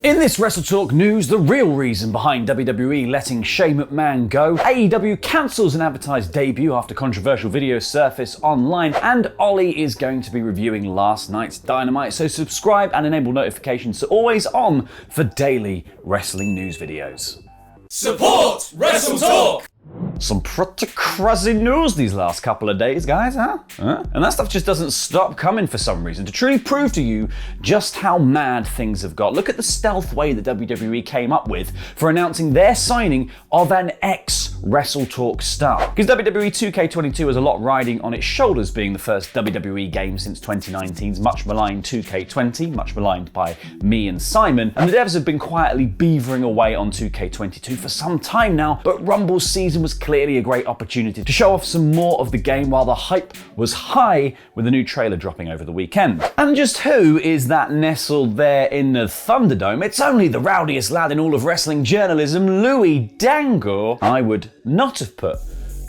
In this WrestleTalk news, the real reason behind WWE letting Shane McMahon go, AEW cancels an advertised debut after controversial videos surface online, and Ollie is going to be reviewing last night's Dynamite, so subscribe and enable notifications so always on for daily wrestling news videos. Support WrestleTalk! Some pretty crazy news these last couple of days, guys, huh? And that stuff just doesn't stop coming for some reason. To truly prove to you just how mad things have got, look at the stealth way that WWE came up with for announcing their signing of an ex-WrestleTalk star. Because WWE 2K22 has a lot riding on its shoulders, being the first WWE game since 2019's much maligned 2K20, much maligned by me and Simon, and the devs have been quietly beavering away on 2K22 for some time now, but Rumble's season was clearly a great opportunity to show off some more of the game while the hype was high with the new trailer dropping over the weekend. And just who is that nestled there in the Thunderdome? It's only the rowdiest lad in all of wrestling journalism, Louis Dangoor. I would not have put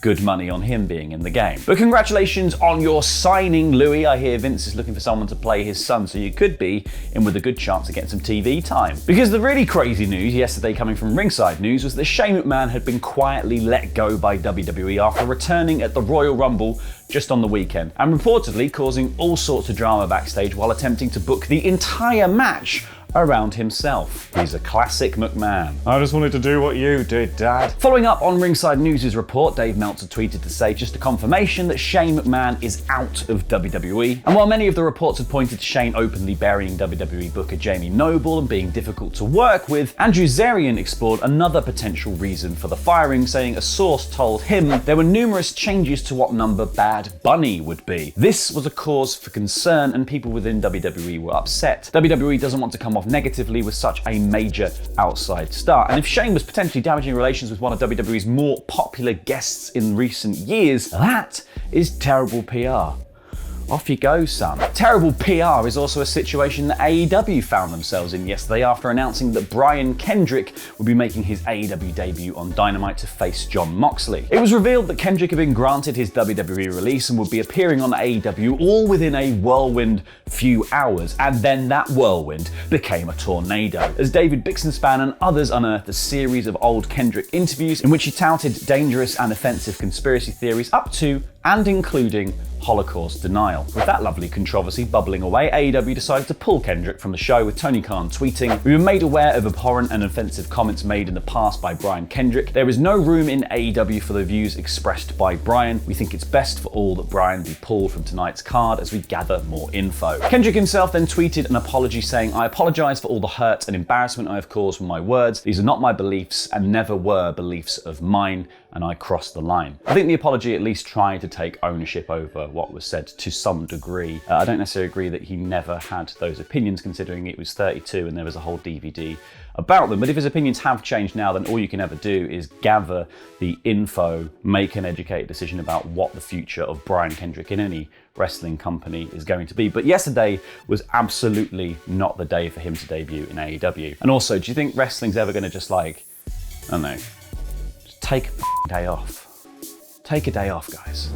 good money on him being in the game. But congratulations on your signing, Louis. I hear Vince is looking for someone to play his son, so you could be in with a good chance of getting some TV time. Because the really crazy news yesterday coming from Ringside News was that Shane McMahon had been quietly let go by WWE after returning at the Royal Rumble just on the weekend, and reportedly causing all sorts of drama backstage while attempting to book the entire match around himself. He's a classic McMahon. I just wanted to do what you did, Dad. Following up on Ringside News' report, Dave Meltzer tweeted to say just a confirmation that Shane McMahon is out of WWE. And while many of the reports had pointed to Shane openly burying WWE booker Jamie Noble and being difficult to work with, Andrew Zarian explored another potential reason for the firing, saying a source told him there were numerous changes to what number Bad Bunny would be. This was a cause for concern and people within WWE were upset. WWE doesn't want to come off negatively with such a major outside star. And if Shane was potentially damaging relations with one of WWE's more popular guests in recent years, that is terrible PR. Off you go, son. Terrible PR is also a situation that AEW found themselves in yesterday after announcing that Brian Kendrick would be making his AEW debut on Dynamite to face Jon Moxley. It was revealed that Kendrick had been granted his WWE release and would be appearing on AEW all within a whirlwind few hours, and then that whirlwind became a tornado, as David Bixenspan and others unearthed a series of old Kendrick interviews in which he touted dangerous and offensive conspiracy theories up to and including Holocaust denial. With that lovely controversy bubbling away, AEW decided to pull Kendrick from the show, with Tony Khan tweeting, "We were made aware of abhorrent and offensive comments made in the past by Brian Kendrick. There is no room in AEW for the views expressed by Brian. We think it's best for all that Brian be pulled from tonight's card as we gather more info." Kendrick himself then tweeted an apology saying, "I apologize for all the hurt and embarrassment I have caused with my words. These are not my beliefs and never were beliefs of mine, and I crossed the line." I think the apology at least tried to take ownership over what was said to some degree. I don't necessarily agree that he never had those opinions, considering it was 32 and there was a whole DVD about them. But if his opinions have changed now, then all you can ever do is gather the info, make an educated decision about what the future of Brian Kendrick in any wrestling company is going to be. But yesterday was absolutely not the day for him to debut in AEW. And also, do you think wrestling's ever going to just I don't know, just take a day off? Take a day off, guys.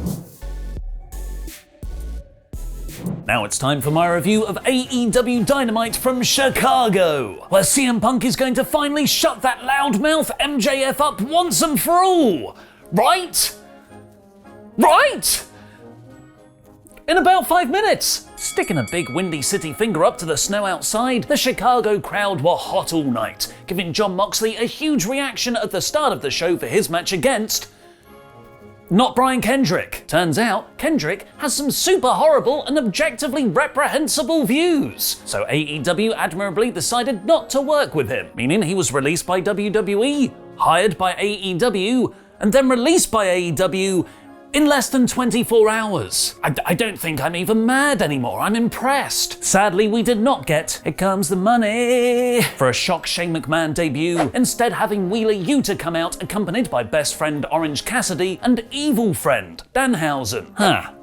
Now it's time for my review of AEW Dynamite from Chicago, where CM Punk is going to finally shut that loudmouth MJF up once and for all. Right? In about 5 minutes. Sticking a big Windy City finger up to the snow outside, the Chicago crowd were hot all night, giving Jon Moxley a huge reaction at the start of the show for his match against not Brian Kendrick. Turns out, Kendrick has some super horrible and objectively reprehensible views. So AEW admirably decided not to work with him, meaning he was released by WWE, hired by AEW, and then released by AEW in less than 24 hours. I don't think I'm even mad anymore, I'm impressed. Sadly, we did not get Here Comes the Money for a shock Shane McMahon debut, instead having Wheeler Yuta come out accompanied by best friend Orange Cassidy and evil friend Danhausen.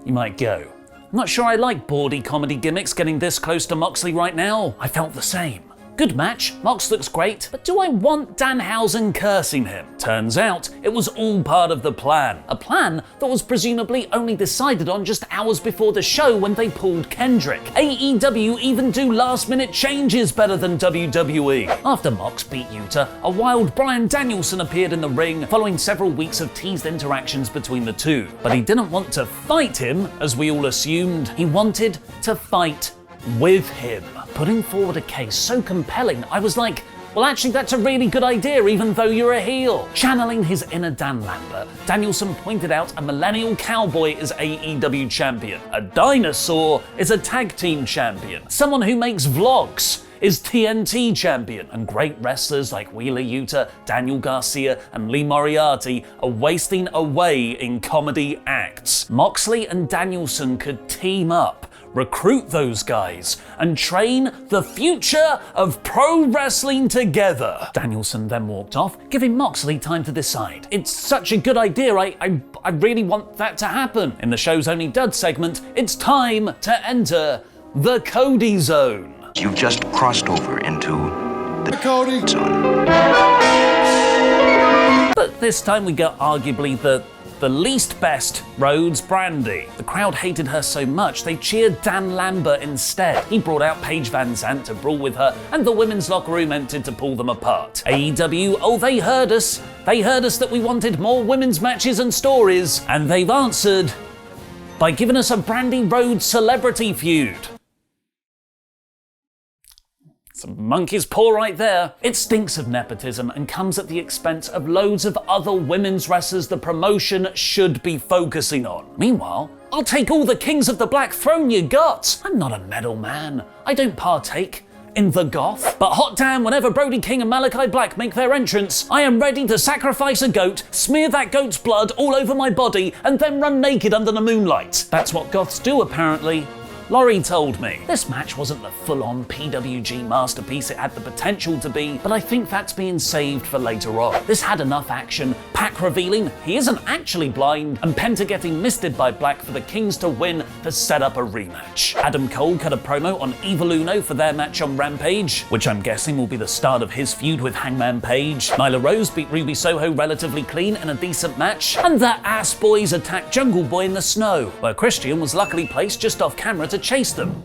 You might go. I'm not sure I like bawdy comedy gimmicks getting this close to Moxley right now. I felt the same. Good match, Mox looks great, but do I want Danhausen cursing him? Turns out, it was all part of the plan. A plan that was presumably only decided on just hours before the show when they pulled Kendrick. AEW even do last-minute changes better than WWE. After Mox beat Yuta, a wild Bryan Danielson appeared in the ring following several weeks of teased interactions between the two. But he didn't want to fight him, as we all assumed. He wanted to fight with him. Putting forward a case so compelling, I was like, well, actually, that's a really good idea, even though you're a heel. Channeling his inner Dan Lambert, Danielson pointed out a millennial cowboy is AEW champion, a dinosaur is a tag team champion, someone who makes vlogs is TNT champion, and great wrestlers like Wheeler Yuta, Daniel Garcia, and Lee Moriarty are wasting away in comedy acts. Moxley and Danielson could team up, recruit those guys, and train the future of pro wrestling together. Danielson then walked off, giving Moxley time to decide. It's such a good idea, I really want that to happen. In the show's only dud segment, it's time to enter the Cody Zone. You've just crossed over into the Cody Zone. But this time we got arguably the least best Rhodes Brandy. The crowd hated her so much they cheered Dan Lambert instead. He brought out Paige Van Zandt to brawl with her, and the women's locker room entered to pull them apart. AEW, oh, they heard us. They heard us that we wanted more women's matches and stories, and they've answered by giving us a Brandy Rhodes celebrity feud. Some monkey's paw right there. It stinks of nepotism and comes at the expense of loads of other women's wrestlers the promotion should be focusing on. Meanwhile, I'll take all the kings of the Black Throne you got. I'm not a medal man. I don't partake in the goth. But hot damn, whenever Brody King and Malachi Black make their entrance, I am ready to sacrifice a goat, smear that goat's blood all over my body, and then run naked under the moonlight. That's what goths do, apparently. Laurie told me. This match wasn't the full-on PWG masterpiece it had the potential to be, but I think that's being saved for later on. This had enough action, Pac revealing he isn't actually blind, and Penta getting misted by Black for the Kings to win to set up a rematch. Adam Cole cut a promo on Evil Uno for their match on Rampage, which I'm guessing will be the start of his feud with Hangman Page. Nyla Rose beat Ruby Soho relatively clean in a decent match, and the Ass Boys attacked Jungle Boy in the snow, where Christian was luckily placed just off camera to chase them.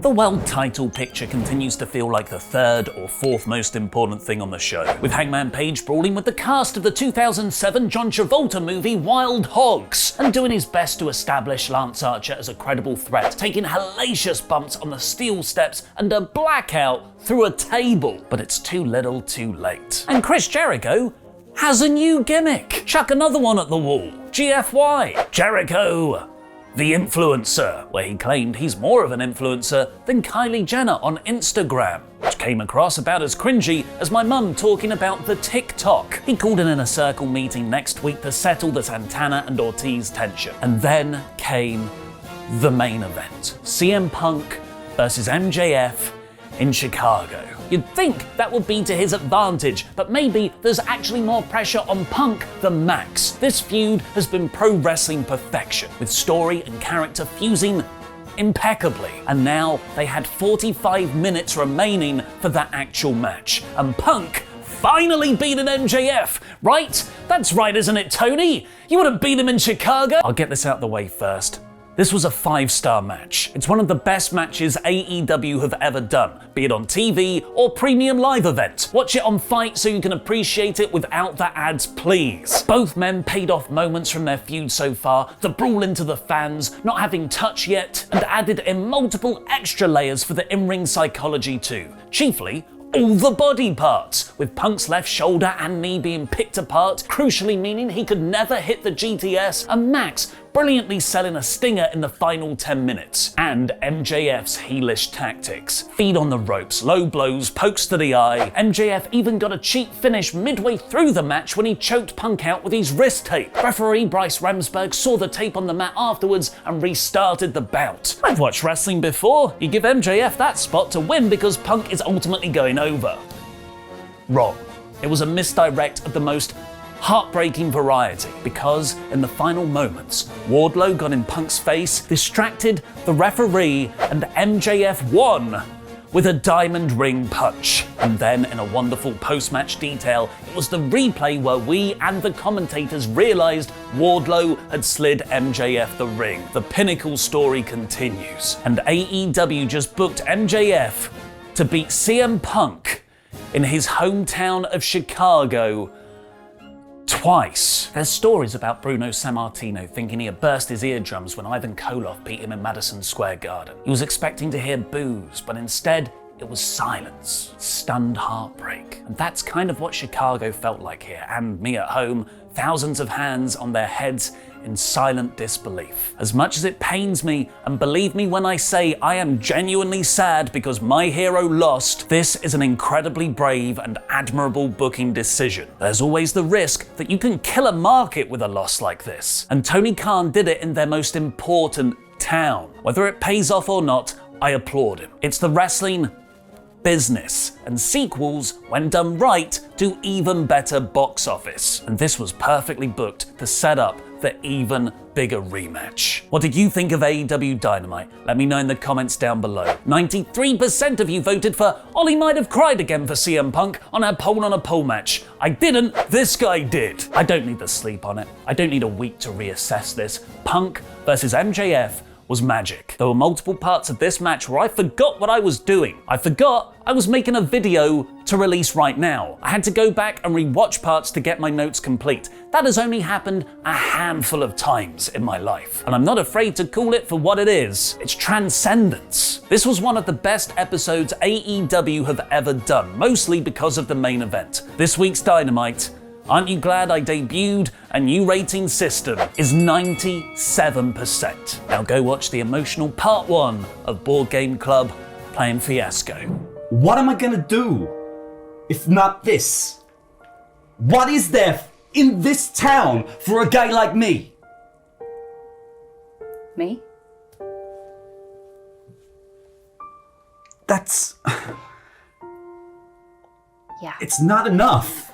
The world title picture continues to feel like the third or fourth most important thing on the show, with Hangman Page brawling with the cast of the 2007 John Travolta movie Wild Hogs, and doing his best to establish Lance Archer as a credible threat, taking hellacious bumps on the steel steps and a blackout through a table. But it's too little too late. And Chris Jericho has a new gimmick. Chuck another one at the wall. GFY. Jericho the Influencer, where he claimed he's more of an influencer than Kylie Jenner on Instagram, which came across about as cringy as my mum talking about the TikTok. He called in a circle meeting next week to settle the Santana and Ortiz tension. And then came the main event. CM Punk versus MJF in Chicago. You'd think that would be to his advantage, but maybe there's actually more pressure on Punk than Max. This feud has been pro wrestling perfection, with story and character fusing impeccably. And now they had 45 minutes remaining for that actual match. And Punk finally beat an MJF, right? That's right, isn't it, Tony? You wouldn't beat him in Chicago? I'll get this out the way first. This was a 5-star match. It's one of the best matches AEW have ever done, be it on TV or premium live event. Watch it on Fight so you can appreciate it without the ads, please. Both men paid off moments from their feud so far, the brawl into the fans, not having touch yet, and added in multiple extra layers for the in-ring psychology too. Chiefly, all the body parts, with Punk's left shoulder and knee being picked apart, crucially meaning he could never hit the GTS, and Max brilliantly selling a stinger in the final 10 minutes. And MJF's heelish tactics. Feed on the ropes, low blows, pokes to the eye. MJF even got a cheap finish midway through the match when he choked Punk out with his wrist tape. Referee Bryce Ramsberg saw the tape on the mat afterwards and restarted the bout. I've watched wrestling before. You give MJF that spot to win because Punk is ultimately going over. Wrong. It was a misdirect of the most heartbreaking variety, because in the final moments, Wardlow got in Punk's face, distracted the referee, and MJF won with a diamond ring punch. And then, in a wonderful post-match detail, it was the replay where we and the commentators realized Wardlow had slid MJF the ring. The pinnacle story continues, and AEW just booked MJF to beat CM Punk in his hometown of Chicago twice. There's stories about Bruno Sammartino thinking he had burst his eardrums when Ivan Koloff beat him in Madison Square Garden. He was expecting to hear boos, but instead it was silence, stunned heartbreak. And that's kind of what Chicago felt like here, and me at home, thousands of hands on their heads in silent disbelief. As much as it pains me, and believe me when I say I am genuinely sad because my hero lost, this is an incredibly brave and admirable booking decision. There's always the risk that you can kill a market with a loss like this, and Tony Khan did it in their most important town. Whether it pays off or not, I applaud him. It's the wrestling business, and sequels, when done right, do even better box office. And this was perfectly booked to set up the even bigger rematch. What did you think of AEW Dynamite? Let me know in the comments down below. 93% of you voted for Ollie might have cried again for CM Punk on our poll on a poll match. I didn't, this guy did. I don't need to sleep on it. I don't need a week to reassess this. Punk versus MJF was magic. There were multiple parts of this match where I forgot what I was doing. I forgot I was making a video to release right now. I had to go back and rewatch parts to get my notes complete. That has only happened a handful of times in my life, and I'm not afraid to call it for what it is. It's transcendence. This was one of the best episodes AEW have ever done, mostly because of the main event. This week's Dynamite, aren't you glad I debuted a new rating system, is 97%. Now go watch the emotional part 1 of Board Game Club playing Fiasco. What am I gonna do if not this? What is there in this town for a guy like me? Me? That's... Yeah. It's not enough.